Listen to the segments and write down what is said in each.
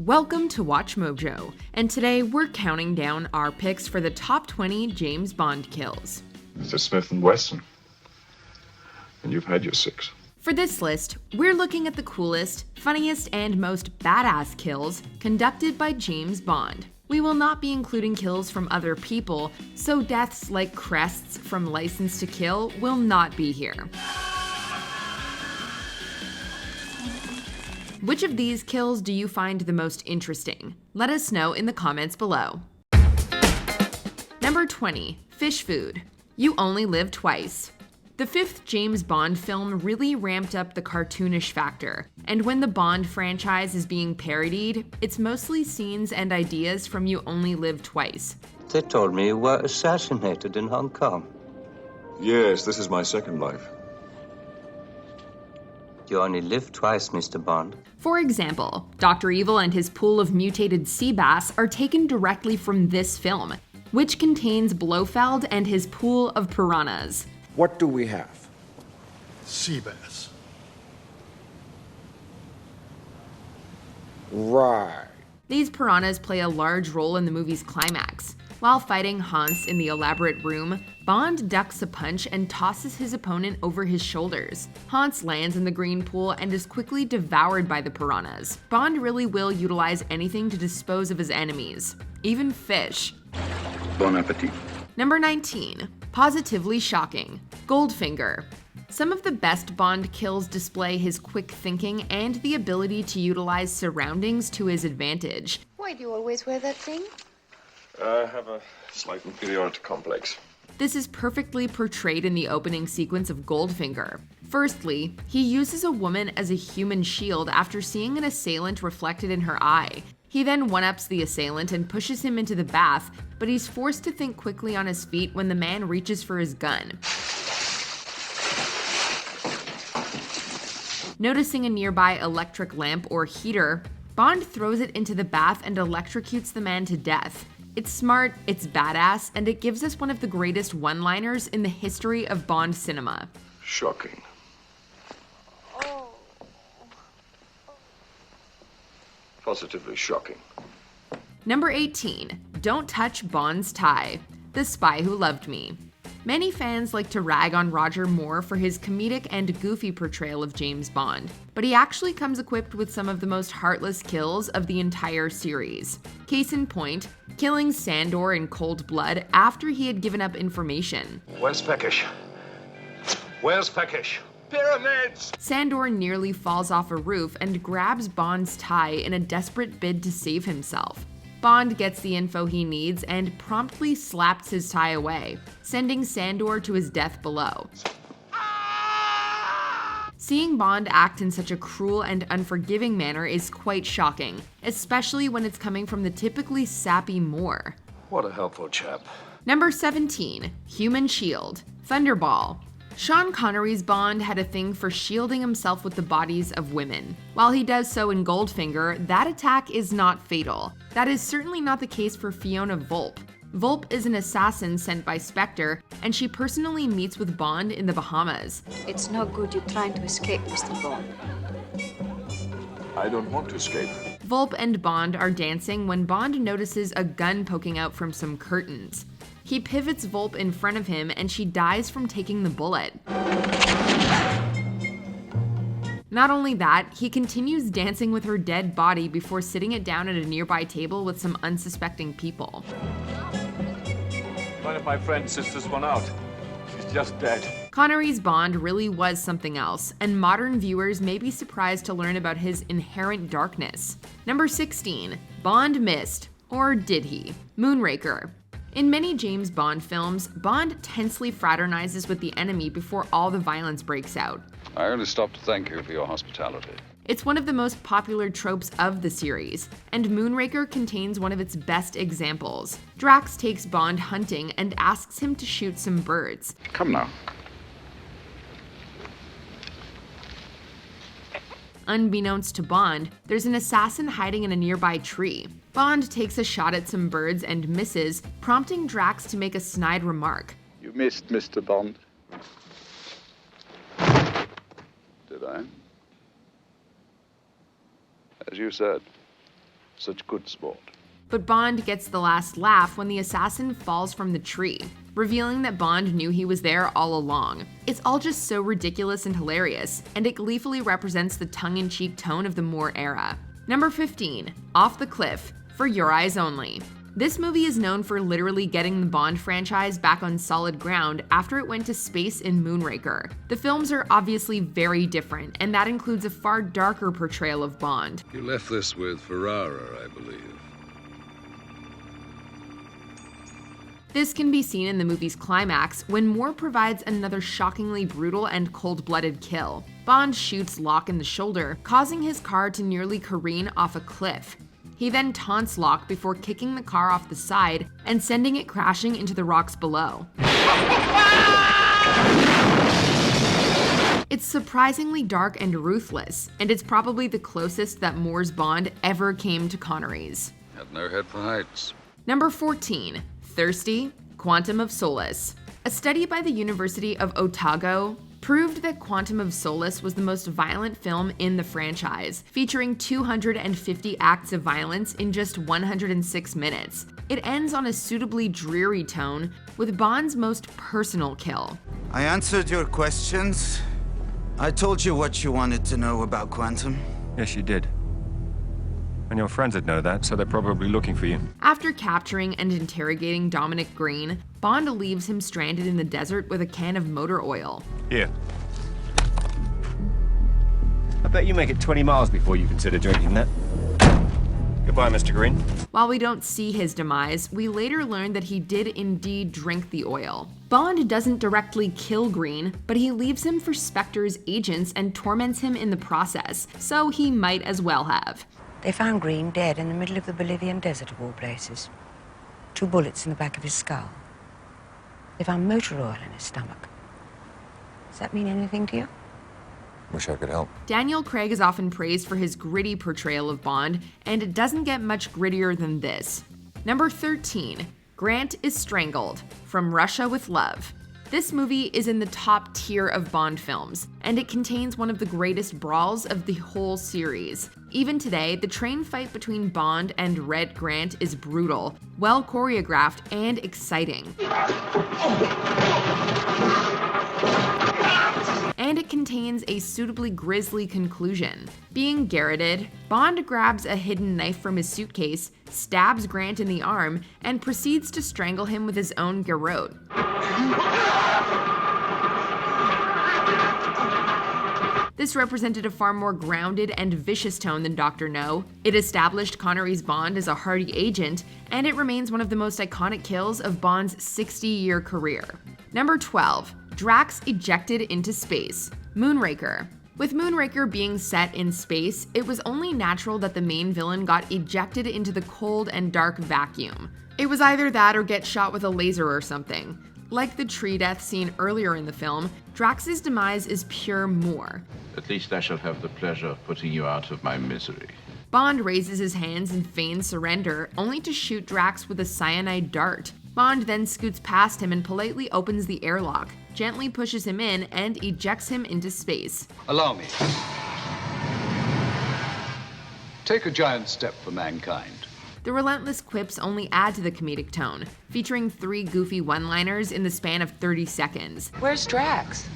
Welcome to WatchMojo, and today we're counting down our picks for the top 20 James Bond kills. Mr. Smith & Wesson. And you've had your 6. For this list, we're looking at the coolest, funniest, and most badass kills conducted by James Bond. We will not be including kills from other people, so deaths like Crests from License to Kill will not be here. Which of these kills do you find the most interesting? Let us know in the comments below. Number 20. Fish Food. You Only Live Twice. The 5th James Bond film really ramped up the cartoonish factor, and when the Bond franchise is being parodied, it's mostly scenes and ideas from You Only Live Twice. They told me you were assassinated in Hong Kong. Yes, this is my second life. You only live twice, Mr. Bond. For example, Dr. Evil and his pool of mutated sea bass are taken directly from this film, which contains Blofeld and his pool of piranhas. What do we have? Sea bass. Right. These piranhas play a large role in the movie's climax. While fighting Hans in the elaborate room, Bond ducks a punch and tosses his opponent over his shoulders. Hans lands in the green pool and is quickly devoured by the piranhas. Bond really will utilize anything to dispose of his enemies, even fish. Bon appetit. Number 19. Positively shocking. Goldfinger. Some of the best Bond kills display his quick thinking and the ability to utilize surroundings to his advantage. Why do you always wear that thing? I have a slight inferiority complex. This is perfectly portrayed in the opening sequence of Goldfinger. Firstly, he uses a woman as a human shield after seeing an assailant reflected in her eye. He then one-ups the assailant and pushes him into the bath, but he's forced to think quickly on his feet when the man reaches for his gun. Noticing a nearby electric lamp or heater, Bond throws it into the bath and electrocutes the man to death. It's smart, it's badass, and it gives us one of the greatest one-liners in the history of Bond cinema. Shocking. Positively shocking. Number 18. Don't touch Bond's tie. The Spy Who Loved Me. Many fans like to rag on Roger Moore for his comedic and goofy portrayal of James Bond, but he actually comes equipped with some of the most heartless kills of the entire series. Case in point, killing Sandor in cold blood after he had given up information. Where's Peckish? Where's Peckish? Pyramids! Sandor nearly falls off a roof and grabs Bond's tie in a desperate bid to save himself. Bond gets the info he needs and promptly slaps his tie away, sending Sandor to his death below. Seeing Bond act in such a cruel and unforgiving manner is quite shocking, especially when it's coming from the typically sappy Moore. What a helpful chap. Number 17. Human Shield. Thunderball. Sean Connery's Bond had a thing for shielding himself with the bodies of women. While he does so in Goldfinger, that attack is not fatal. That is certainly not the case for Fiona Volpe. Volpe is an assassin sent by Spectre, and she personally meets with Bond in the Bahamas. It's no good you trying to escape, Mr. Bond. I don't want to escape. Volpe and Bond are dancing when Bond notices a gun poking out from some curtains. He pivots Volpe in front of him and she dies from taking the bullet. Not only that, he continues dancing with her dead body before sitting it down at a nearby table with some unsuspecting people. One of my friend's sisters won out. She's just dead. Connery's Bond really was something else, and modern viewers may be surprised to learn about his inherent darkness. Number 16. Bond missed. Or did he? Moonraker. In many James Bond films, Bond tensely fraternizes with the enemy before all the violence breaks out. I only stopped to thank you for your hospitality. It's one of the most popular tropes of the series, and Moonraker contains one of its best examples. Drax takes Bond hunting and asks him to shoot some birds. Come now. Unbeknownst to Bond, there's an assassin hiding in a nearby tree. Bond takes a shot at some birds and misses, prompting Drax to make a snide remark. You missed, Mr. Bond. Did I? As you said, such good sport. But Bond gets the last laugh when the assassin falls from the tree, revealing that Bond knew he was there all along. It's all just so ridiculous and hilarious, and it gleefully represents the tongue-in-cheek tone of the Moore era. Number 15, Off the Cliff, For Your Eyes Only. This movie is known for literally getting the Bond franchise back on solid ground after it went to space in Moonraker. The films are obviously very different, and that includes a far darker portrayal of Bond. You left this with Ferrara, I believe. This can be seen in the movie's climax when Moore provides another shockingly brutal and cold-blooded kill. Bond shoots Locke in the shoulder, causing his car to nearly careen off a cliff. He then taunts Locke before kicking the car off the side and sending it crashing into the rocks below. It's surprisingly dark and ruthless, and it's probably the closest that Moore's Bond ever came to Connery's. Had no head for heights. Number 14, Thirsty, Quantum of Solace. A study by the University of Otago proved that Quantum of Solace was the most violent film in the franchise, featuring 250 acts of violence in just 106 minutes. It ends on a suitably dreary tone, with Bond's most personal kill. I answered your questions. I told you what you wanted to know about Quantum. Yes, you did. And your friends would know that, so they're probably looking for you. After capturing and interrogating Dominic Green, Bond leaves him stranded in the desert with a can of motor oil. Here. I bet you make it 20 miles before you consider drinking that. Goodbye, Mr. Green. While we don't see his demise, we later learn that he did indeed drink the oil. Bond doesn't directly kill Green, but he leaves him for Spectre's agents and torments him in the process, so he might as well have. They found Green dead in the middle of the Bolivian desert of all places. 2 bullets in the back of his skull. They found motor oil in his stomach. Does that mean anything to you? Wish I could help. Daniel Craig is often praised for his gritty portrayal of Bond, and it doesn't get much grittier than this. Number 13, Grant is Strangled, From Russia with Love. This movie is in the top tier of Bond films, and it contains one of the greatest brawls of the whole series. Even today, the train fight between Bond and Red Grant is brutal, well choreographed, and exciting. And it contains a suitably grisly conclusion. Being garroted, Bond grabs a hidden knife from his suitcase, stabs Grant in the arm, and proceeds to strangle him with his own garrote. This represented a far more grounded and vicious tone than Dr. No. It established Connery's Bond as a hardy agent, and it remains one of the most iconic kills of Bond's 60-year career. Number 12, Drax ejected into space, Moonraker. With Moonraker being set in space, it was only natural that the main villain got ejected into the cold and dark vacuum. It was either that or get shot with a laser or something. Like the tree death scene earlier in the film, Drax's demise is pure Moore. At least I shall have the pleasure of putting you out of my misery. Bond raises his hands and feigns surrender, only to shoot Drax with a cyanide dart. Bond then scoots past him and politely opens the airlock, gently pushes him in, and ejects him into space. Allow me. Take a giant step for mankind. The relentless quips only add to the comedic tone, featuring 3 goofy one-liners in the span of 30 seconds. Where's Drax?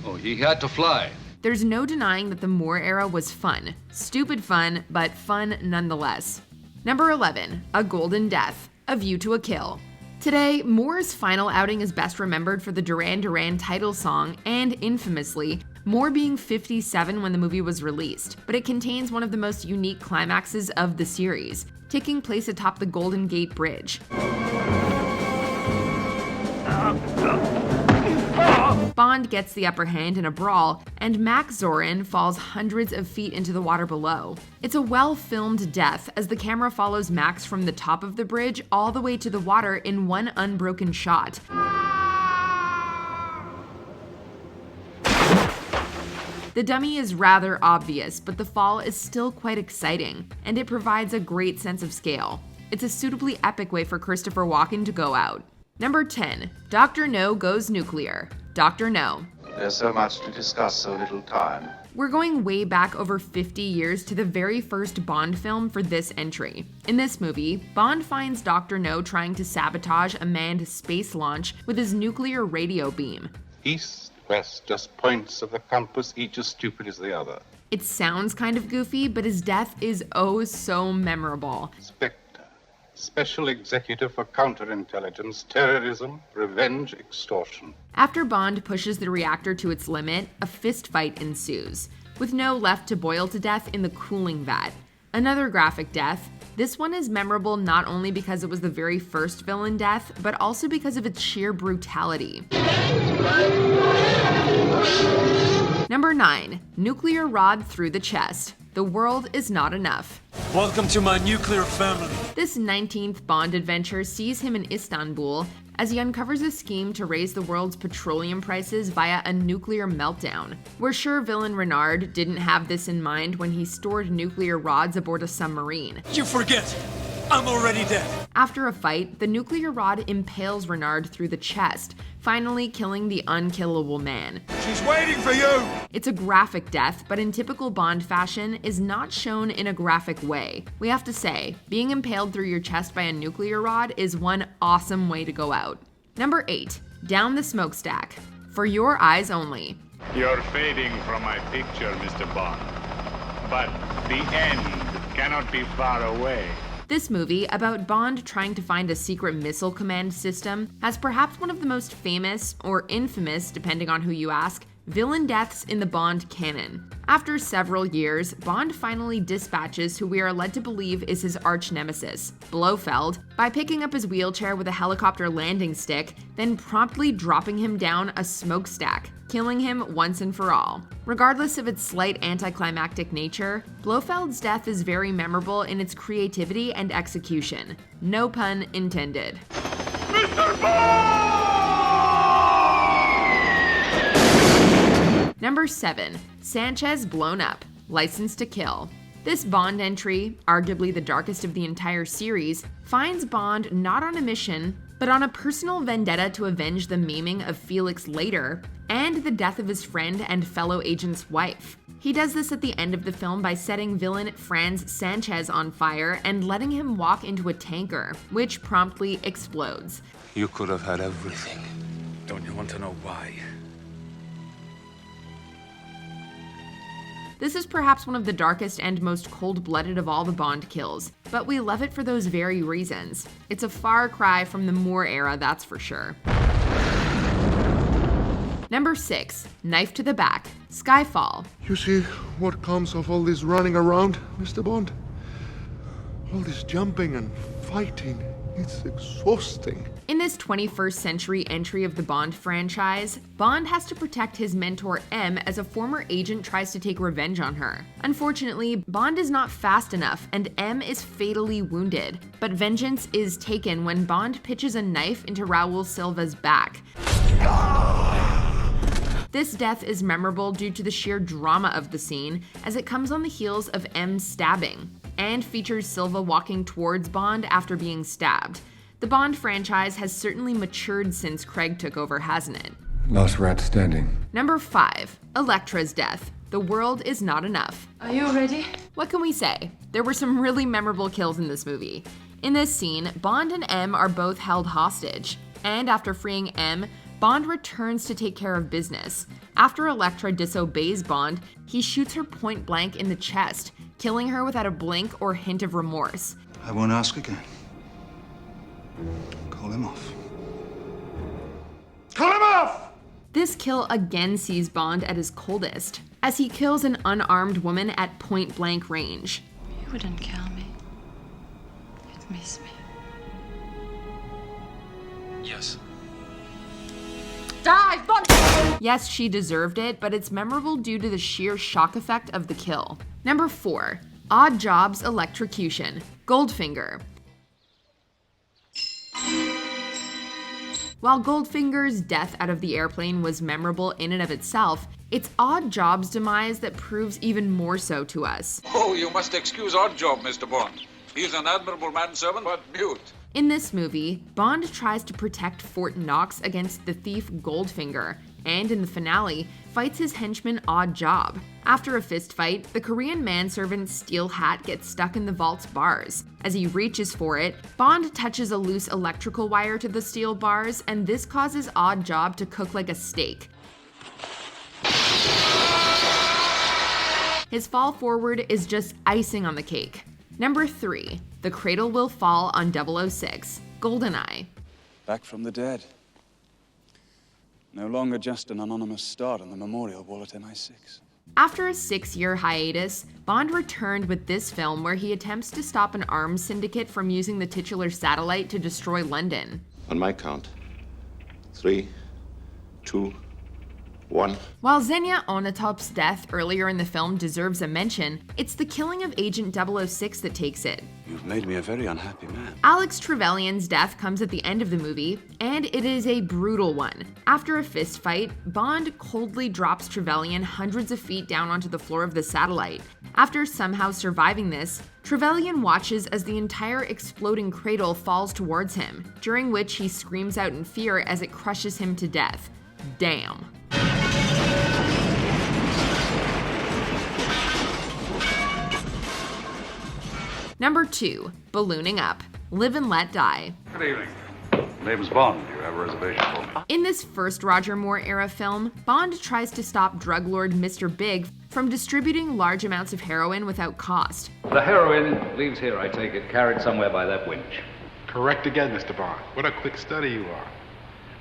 Oh, he had to fly. There's no denying that the Moore era was fun. Stupid fun, but fun nonetheless. Number 11, A Golden Death, A View to a Kill. Today, Moore's final outing is best remembered for the Duran Duran title song and, infamously, Moore being 57 when the movie was released, but it contains one of the most unique climaxes of the series, taking place atop the Golden Gate Bridge. Bond gets the upper hand in a brawl, and Max Zorin falls hundreds of feet into the water below. It's a well-filmed death, as the camera follows Max from the top of the bridge all the way to the water in one unbroken shot. The dummy is rather obvious, but the fall is still quite exciting, and it provides a great sense of scale. It's a suitably epic way for Christopher Walken to go out. Number 10, Dr. No Goes Nuclear, Dr. No. There's so much to discuss, so little time. We're going way back over 50 years to the very first Bond film for this entry. In this movie, Bond finds Dr. No trying to sabotage a manned space launch with his nuclear radio beam. East, west, just points of the compass, each as stupid as the other. It sounds kind of goofy, but his death is oh so memorable. Spectre, Special Executive for Counterintelligence, Terrorism, Revenge, Extortion. After Bond pushes the reactor to its limit, a fistfight ensues, with No left to boil to death in the cooling vat. Another graphic death. This one is memorable not only because it was the very first villain death, but also because of its sheer brutality. Number 9. Nuclear rod through the chest. The world is not enough. Welcome to my nuclear family. This 19th Bond adventure sees him in Istanbul as he uncovers a scheme to raise the world's petroleum prices via a nuclear meltdown. We're sure villain Renard didn't have this in mind when he stored nuclear rods aboard a submarine. You forget, I'm already dead. After a fight, the nuclear rod impales Renard through the chest, finally killing the unkillable man. She's waiting for you! It's a graphic death, but in typical Bond fashion, is not shown in a graphic way. We have to say, being impaled through your chest by a nuclear rod is one awesome way to go out. Number 8. Down the smokestack. For your eyes only. You're fading from my picture, Mr. Bond. But the end cannot be far away. This movie, about Bond trying to find a secret missile command system, has perhaps one of the most famous, or infamous, depending on who you ask, villain deaths in the Bond canon. After several years, Bond finally dispatches who we are led to believe is his arch-nemesis, Blofeld, by picking up his wheelchair with a helicopter landing stick, then promptly dropping him down a smokestack, killing him once and for all. Regardless of its slight anticlimactic nature, Blofeld's death is very memorable in its creativity and execution. No pun intended. Mr. Bond! Number 7. Sanchez blown up. License to Kill. This Bond entry, arguably the darkest of the entire series, finds Bond not on a mission, but on a personal vendetta to avenge the maiming of Felix Leiter and the death of his friend and fellow agent's wife. He does this at the end of the film by setting villain Franz Sanchez on fire and letting him walk into a tanker, which promptly explodes. You could have had everything. Don't you want to know why? This is perhaps one of the darkest and most cold-blooded of all the Bond kills, but we love it for those very reasons. It's a far cry from the Moore era, that's for sure. Number 6. Knife to the back. Skyfall. You see what comes of all this running around, Mr. Bond? All this jumping and fighting. It's exhausting. In this 21st century entry of the Bond franchise, Bond has to protect his mentor M as a former agent tries to take revenge on her. Unfortunately, Bond is not fast enough and M is fatally wounded, but vengeance is taken when Bond pitches a knife into Raul Silva's back. This death is memorable due to the sheer drama of the scene, as it comes on the heels of M's stabbing, and features Silva walking towards Bond after being stabbed. The Bond franchise has certainly matured since Craig took over, hasn't it? Last rat standing. Number 5. Elektra's death. The world is not enough. Are you ready? What can we say? There were some really memorable kills in this movie. In this scene, Bond and M are both held hostage, and after freeing M, Bond returns to take care of business. After Elektra disobeys Bond, he shoots her point blank in the chest, killing her without a blink or hint of remorse. I won't ask again. Call him off. Call him off! This kill again sees Bond at his coldest, as he kills an unarmed woman at point blank range. You wouldn't kill me. You'd miss me. Yes. Die, Bond! Yes, she deserved it, but it's memorable due to the sheer shock effect of the kill. Number 4. Odd Jobs Electrocution. Goldfinger. While Goldfinger's death out of the airplane was memorable in and of itself, it's Odd Job's demise that proves even more so to us. Oh, you must excuse Odd Job, Mr. Bond. He's an admirable manservant, but mute. In this movie, Bond tries to protect Fort Knox against the thief Goldfinger, and in the finale, fights his henchman Odd Job. After a fist fight, the Korean manservant's steel hat gets stuck in the vault's bars. As he reaches for it, Bond touches a loose electrical wire to the steel bars, and this causes Odd Job to cook like a steak. His fall forward is just icing on the cake. Number 3. The Cradle Will Fall on 006, GoldenEye. Back from the dead. No longer just an anonymous star on the memorial wall at MI6. After a 6-year hiatus, Bond returned with this film where he attempts to stop an arms syndicate from using the titular satellite to destroy London. On my count. 3, 2, 1. While Xenia Onatop's death earlier in the film deserves a mention, it's the killing of Agent 006 that takes it. You've made me a very unhappy man. Alex Trevelyan's death comes at the end of the movie, and it is a brutal one. After a fist fight, Bond coldly drops Trevelyan hundreds of feet down onto the floor of the satellite. After somehow surviving this, Trevelyan watches as the entire exploding cradle falls towards him, during which he screams out in fear as it crushes him to death. Damn. Number 2, Ballooning Up, Live and Let Die. Good evening. Name's Bond. Do you have a reservation for me? In this first Roger Moore-era film, Bond tries to stop drug lord Mr. Big from distributing large amounts of heroin without cost. The heroin leaves here, I take it, carried somewhere by that winch. Correct again, Mr. Bond. What a quick study you are.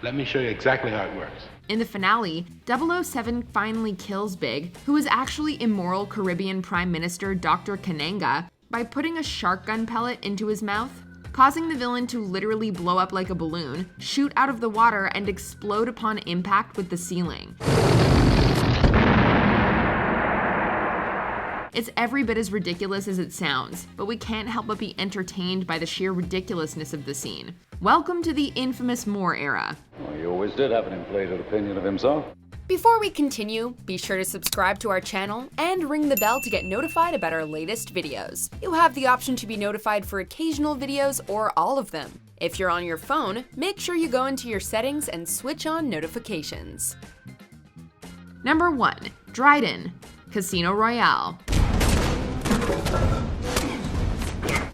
Let me show you exactly how it works. In the finale, 007 finally kills Big, who is actually immoral Caribbean Prime Minister Dr. Kananga, by putting a shark gun pellet into his mouth, causing the villain to literally blow up like a balloon, shoot out of the water, and explode upon impact with the ceiling. It's every bit as ridiculous as it sounds, but we can't help but be entertained by the sheer ridiculousness of the scene. Welcome to the infamous Moore era. Well, he always did have an inflated opinion of himself. Before we continue, be sure to subscribe to our channel and ring the bell to get notified about our latest videos. You have the option to be notified for occasional videos or all of them. If you're on your phone, make sure you go into your settings and switch on notifications. Number 1, Dryden, Casino Royale.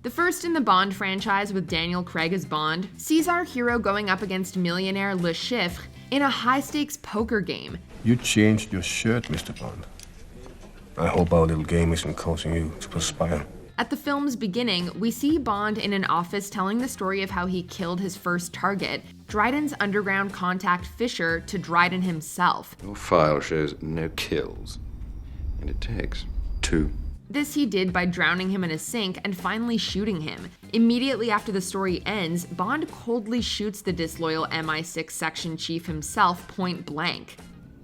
The first in the Bond franchise with Daniel Craig as Bond sees our hero going up against millionaire Le Chiffre in a high-stakes poker game. You changed your shirt, Mr. Bond. I hope our little game isn't causing you to perspire. At the film's beginning, we see Bond in an office telling the story of how he killed his first target, Dryden's underground contact Fisher, to Dryden himself. Your file shows no kills, and it takes 2. This he did by drowning him in a sink and finally shooting him. Immediately after the story ends, Bond coldly shoots the disloyal MI6 section chief himself point blank.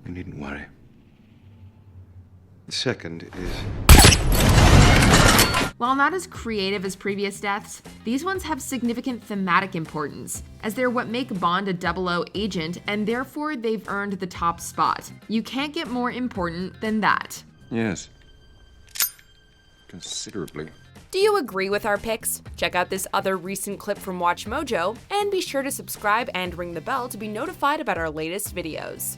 You needn't worry. The second is... While not as creative as previous deaths, these ones have significant thematic importance, as they're what make Bond a 00 agent, and therefore they've earned the top spot. You can't get more important than that. Yes. Considerably. Do you agree with our picks? Check out this other recent clip from WatchMojo, and be sure to subscribe and ring the bell to be notified about our latest videos.